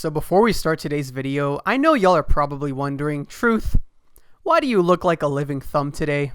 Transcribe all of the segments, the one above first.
So before we start today's video, I know y'all are probably wondering, Truth, why do you look like a living thumb today?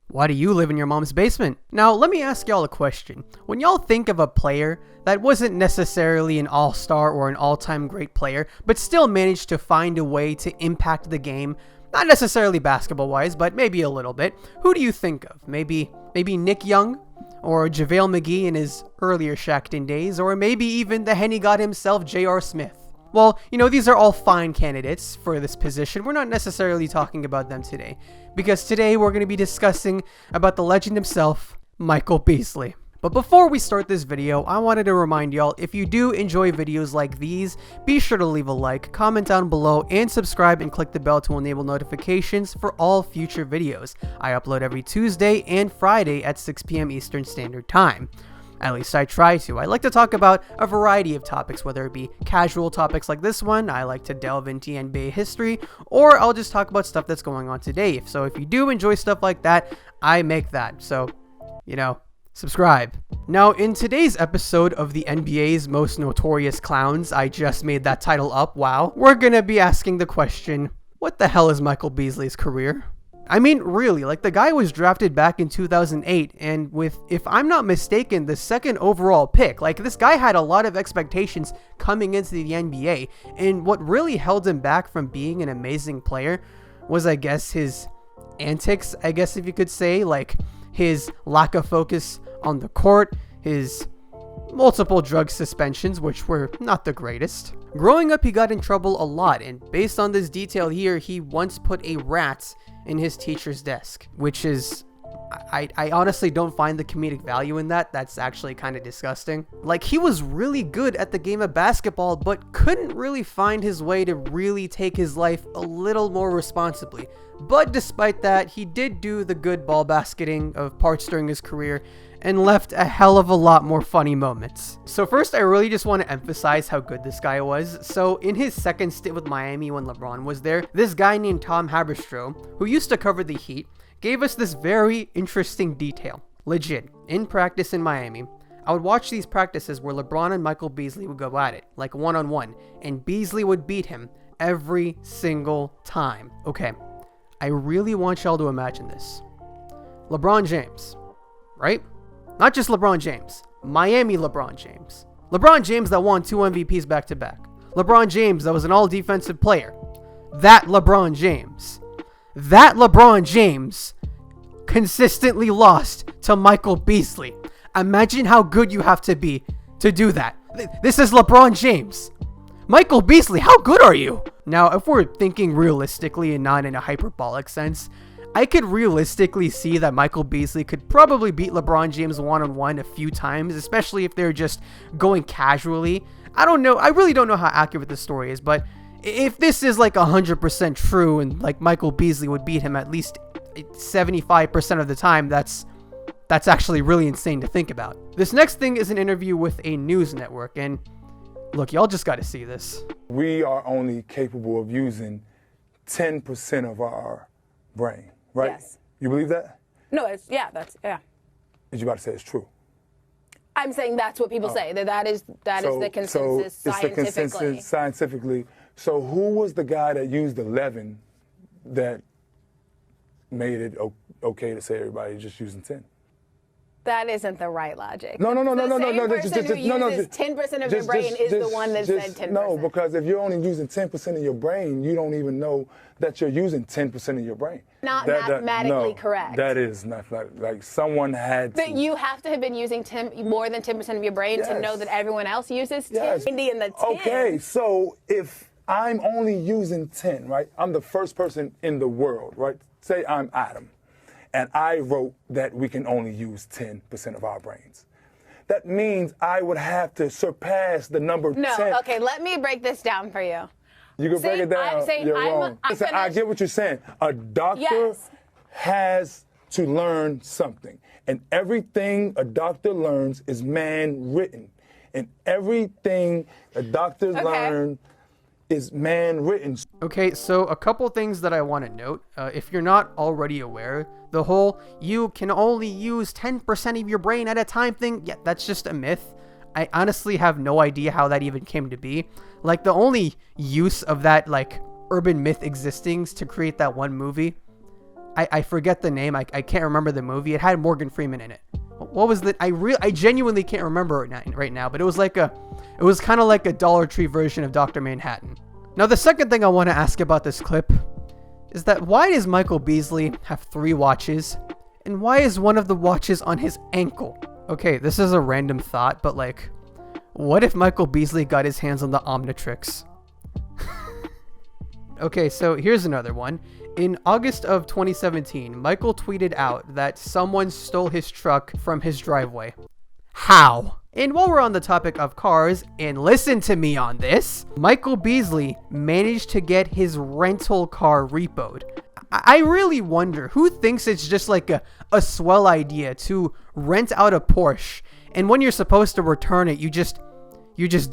Why do you live in your mom's basement? Now, let me ask y'all a question. When y'all think of a player that wasn't necessarily an all-star or an all-time great player, but still managed to find a way to impact the game, not necessarily basketball-wise, but maybe a little bit, who do you think of? Maybe Nick Young? Or JaVale McGee in his earlier Shaqtin' days? Or maybe even the Henny God himself, J.R. Smith? Well, these are all fine candidates for this position. We're not necessarily talking about them today, because today we're going to be discussing about the legend himself, Michael Beasley. But before we start this video, I wanted to remind y'all, if you do enjoy videos like these, be sure to leave a like, comment down below, and subscribe and click the bell to enable notifications for all future videos. I upload every Tuesday and Friday at 6 p.m. Eastern Standard Time. At least I try to. I like to talk about a variety of topics, whether it be casual topics like this one, I like to delve into NBA history, or I'll just talk about stuff that's going on today. So if you do enjoy stuff like that, I make that. So, subscribe. Now, in today's episode of the NBA's Most Notorious Clowns, I just made that title up, wow, we're gonna be asking the question, what the hell is Michael Beasley's career? I mean, really, the guy was drafted back in 2008, and with, if I'm not mistaken, the second overall pick. This guy had a lot of expectations coming into the NBA, and what really held him back from being an amazing player was, I guess, his antics, I guess if you could say, his lack of focus on the court, his multiple drug suspensions, which were not the greatest. Growing up, he got in trouble a lot, and based on this detail here, he once put a rat in his teacher's desk, which is, I honestly don't find the comedic value in that. That's actually kind of disgusting. He was really good at the game of basketball, but couldn't really find his way to really take his life a little more responsibly. But despite that, he did do the good ball basketing of parts during his career and left a hell of a lot more funny moments. So first, I really just want to emphasize how good this guy was. So in his second stint with Miami when LeBron was there, this guy named Tom Haberstroh, who used to cover the Heat, gave us this very interesting detail. Legit, in practice in Miami, I would watch these practices where LeBron and Michael Beasley would go at it, one-on-one, and Beasley would beat him every single time. Okay, I really want y'all to imagine this. LeBron James, right? Not just LeBron James, Miami LeBron James. LeBron James that won 2 MVPs back-to-back. LeBron James that was an all-defensive player. That LeBron James consistently lost to Michael Beasley. Imagine how good you have to be to do that. This is LeBron James. Michael Beasley, how good are you? Now, if we're thinking realistically and not in a hyperbolic sense, I could realistically see that Michael Beasley could probably beat LeBron James one-on-one a few times, especially if they're just going casually. I don't know. I really don't know how accurate this story is, but if this is 100% true and Michael Beasley would beat him at least 75% of the time, that's actually really insane to think about. This next thing is an interview with a news network, and look, y'all just got to see this. We are only capable of using 10% of our brain, right? Yes. You believe that? No, yeah. Is you about to say it's true? I'm saying that's what people say. That is the consensus scientifically. It's the consensus scientifically. So who was the guy that used 11 that made it okay to say everybody's just using 10? That isn't the right logic. No. The person who uses 10% of your brain is the one that said 10%. No, because if you're only using 10% of your brain, you don't even know that you're using 10% of your brain. Not mathematically correct. That is not someone had to. But you have to have been using more than 10% of your brain to know that everyone else uses 10. Yes. In the 10. Okay, so if I'm only using 10, right? I'm the first person in the world, right? Say I'm Adam. And I wrote that we can only use 10% of our brains. That means I would have to surpass the number 10. No, okay, let me break this down for you. You can break it down. You're wrong. Listen, I get what you're saying. A doctor has to learn something. And everything a doctor learns is man-written. And everything a doctor learns is man-written. Okay, so a couple things that I want to note. If you're not already aware, the whole you can only use 10% of your brain at a time thing, yeah, that's just a myth. I honestly have no idea how that even came to be. Like, the only use of that, like, urban myth existing to create that one movie, I forget the name. I can't remember the movie. It had Morgan Freeman in it. What was the? I genuinely can't remember it right now. But it was kind of like a Dollar Tree version of Dr. Manhattan. Now, the second thing I want to ask about this clip is that why does Michael Beasley have 3 watches, and why is one of the watches on his ankle? Okay, this is a random thought, but like, what if Michael Beasley got his hands on the Omnitrix? Okay, so here's another one. In August of 2017, Michael tweeted out that someone stole his truck from his driveway. How? And while we're on the topic of cars, and listen to me on this, Michael Beasley managed to get his rental car repoed. I really wonder who thinks it's just like a swell idea to rent out a Porsche, and when you're supposed to return it, you just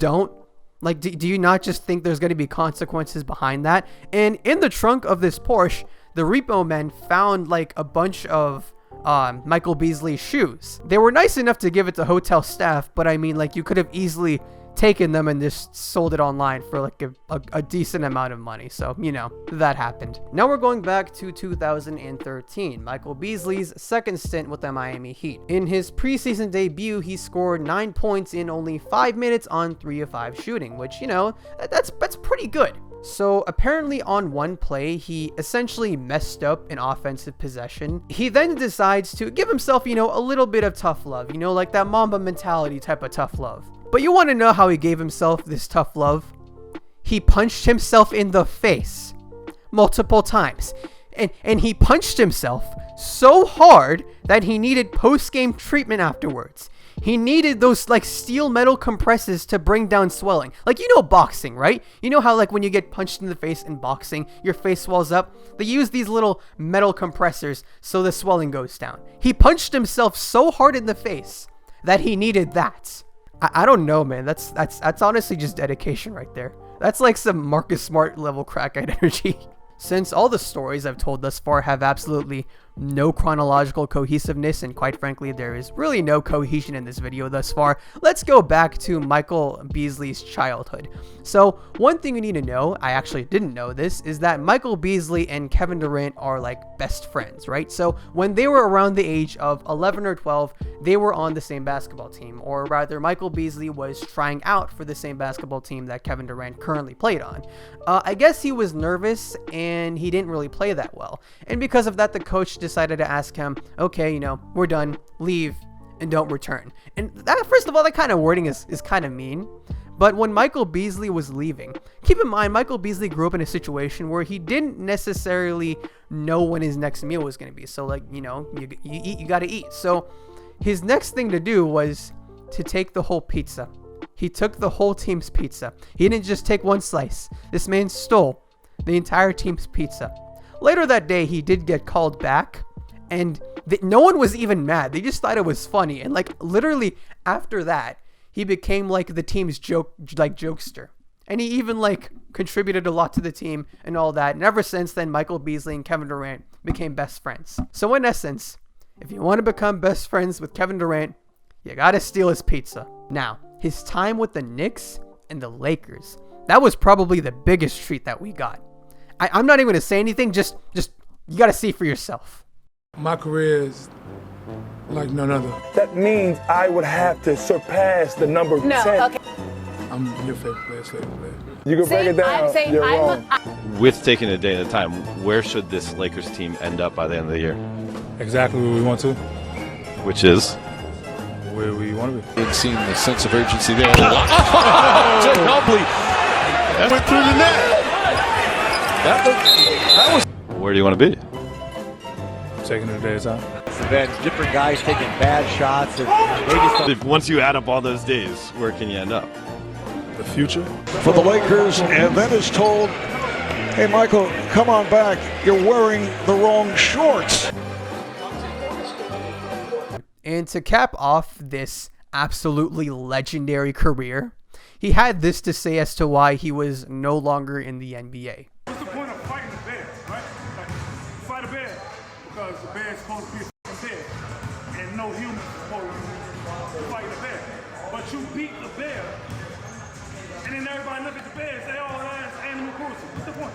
don't? Like, do you not just think there's going to be consequences behind that? And in the trunk of this Porsche, the repo men found like a bunch of Michael Beasley's shoes. They were nice enough to give it to hotel staff, but I mean, like, you could have easily taken them and just sold it online for like a decent amount of money. So, you know, that happened. Now we're going back to 2013, Michael Beasley's second stint with the Miami Heat. In his preseason debut, he scored 9 points in only 5 minutes on 3 of 5 shooting, which, you know, that's pretty good. So apparently on one play, he essentially messed up an offensive possession. He then decides to give himself, you know, a little bit of tough love, you know, like that Mamba mentality type of tough love. But you want to know how he gave himself this tough love? He punched himself in the face multiple times. And he punched himself so hard that he needed post-game treatment afterwards. He needed those like steel metal compresses to bring down swelling. Like, you know, boxing, right? You know how like when you get punched in the face in boxing, your face swells up? They use these little metal compressors so the swelling goes down. He punched himself so hard in the face that he needed that. I don't know, man. That's honestly just dedication right there. That's like some Marcus Smart level crackhead energy. Since all the stories I've told thus far have absolutely no chronological cohesiveness, and quite frankly, there is really no cohesion in this video thus far, let's go back to Michael Beasley's childhood. So one thing you need to know, I actually didn't know this, is that Michael Beasley and Kevin Durant are like best friends, right? So when they were around the age of 11 or 12, they were on the same basketball team, or rather Michael Beasley was trying out for the same basketball team that Kevin Durant currently played on. I guess he was nervous and he didn't really play that well. And because of that, the coach decided to ask him, okay, you know, we're done, leave, and don't return. And that, first of all, that kind of wording is kind of mean. But when Michael Beasley was leaving, keep in mind, Michael Beasley grew up in a situation where he didn't necessarily know when his next meal was going to be. So, like, you know, you eat, you got to eat. So his next thing to do was to take the whole pizza. He took the whole team's pizza. He didn't just take one slice. This man stole the entire team's pizza. Later that day, he did get called back, and no one was even mad. They just thought it was funny. And like literally after that, he became like the team's jokester. And he even like contributed a lot to the team and all that. And ever since then, Michael Beasley and Kevin Durant became best friends. So in essence, if you want to become best friends with Kevin Durant, you gotta steal his pizza. Now, his time with the Knicks and the Lakers, that was probably the biggest treat that we got. I'm not even going to say anything, just you got to see for yourself. My career is like none other. That means I would have to surpass the number 10. Okay. I'm your favorite player. You can break it down, you're wrong. With taking a day at a time, where should this Lakers team end up by the end of the year? Exactly where we want to. Which is? Where we want to be. And seeing the sense of urgency there. Ginobili went through the net. That was. Where do you want to be? Taking it a day at a time. It's been different guys taking bad shots. And maybe Once you add up all those days, where can you end up? The future. For the Lakers, and then is told, hey, Michael, come on back. You're wearing the wrong shorts. And to cap off this absolutely legendary career, he had this to say as to why he was no longer in the NBA. What's the point of fighting the bear, right? Like, you fight a bear because the bear is supposed to be a bear, and no human is supposed to fight the bear. but you beat the bear, and then everybody look at the bear and say, oh, that's animal cruelty. What's the point?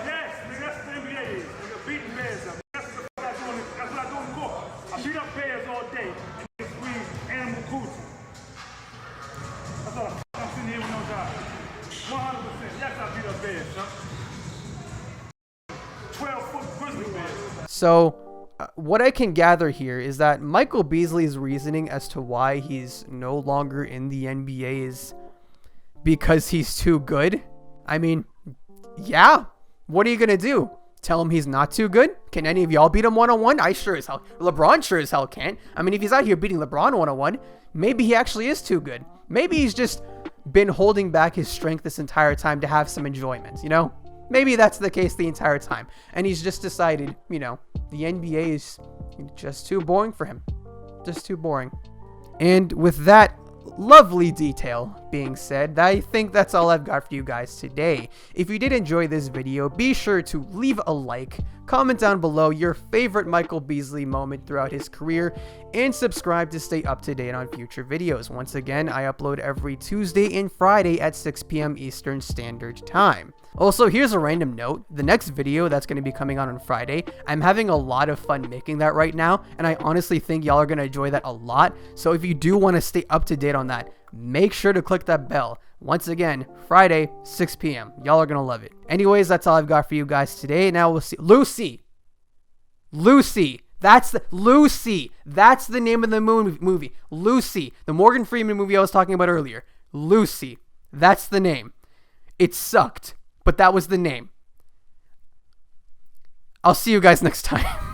Yes, nigga, that's what the NBA is. Nigga, beating bears up. That's what I do in the court. I beat up bears all day, and they scream animal cruelty. That's all I'm sitting here with no job. 100%. Yes, I beat up bears, son. 12-foot grizzly bears. So, what I can gather here is that Michael Beasley's reasoning as to why he's no longer in the NBA is because he's too good. I mean, yeah. What are you going to do? Tell him he's not too good? Can any of y'all beat him one-on-one? I sure as hell. LeBron sure as hell can't. I mean, if he's out here beating LeBron one-on-one, maybe he actually is too good. Maybe he's just been holding back his strength this entire time to have some enjoyment, you know? Maybe that's the case the entire time. And he's just decided, you know, the NBA is just too boring for him. Just too boring. And with that lovely detail being said, I think that's all I've got for you guys today. If you did enjoy this video, be sure to leave a like, comment down below your favorite Michael Beasley moment throughout his career, and subscribe to stay up to date on future videos. Once again, I upload every Tuesday and Friday at 6 p.m. Eastern Standard Time. Also, here's a random note. The next video that's going to be coming out on Friday, I'm having a lot of fun making that right now, and I honestly think y'all are going to enjoy that a lot. So if you do want to stay up to date on that, make sure to click that bell. Once again, Friday, 6 p.m. Y'all are going to love it. Anyways, that's all I've got for you guys today. Now we'll see. Lucy. That's the name of the movie. Lucy. The Morgan Freeman movie I was talking about earlier. Lucy. That's the name. It sucked, but that was the name. I'll see you guys next time.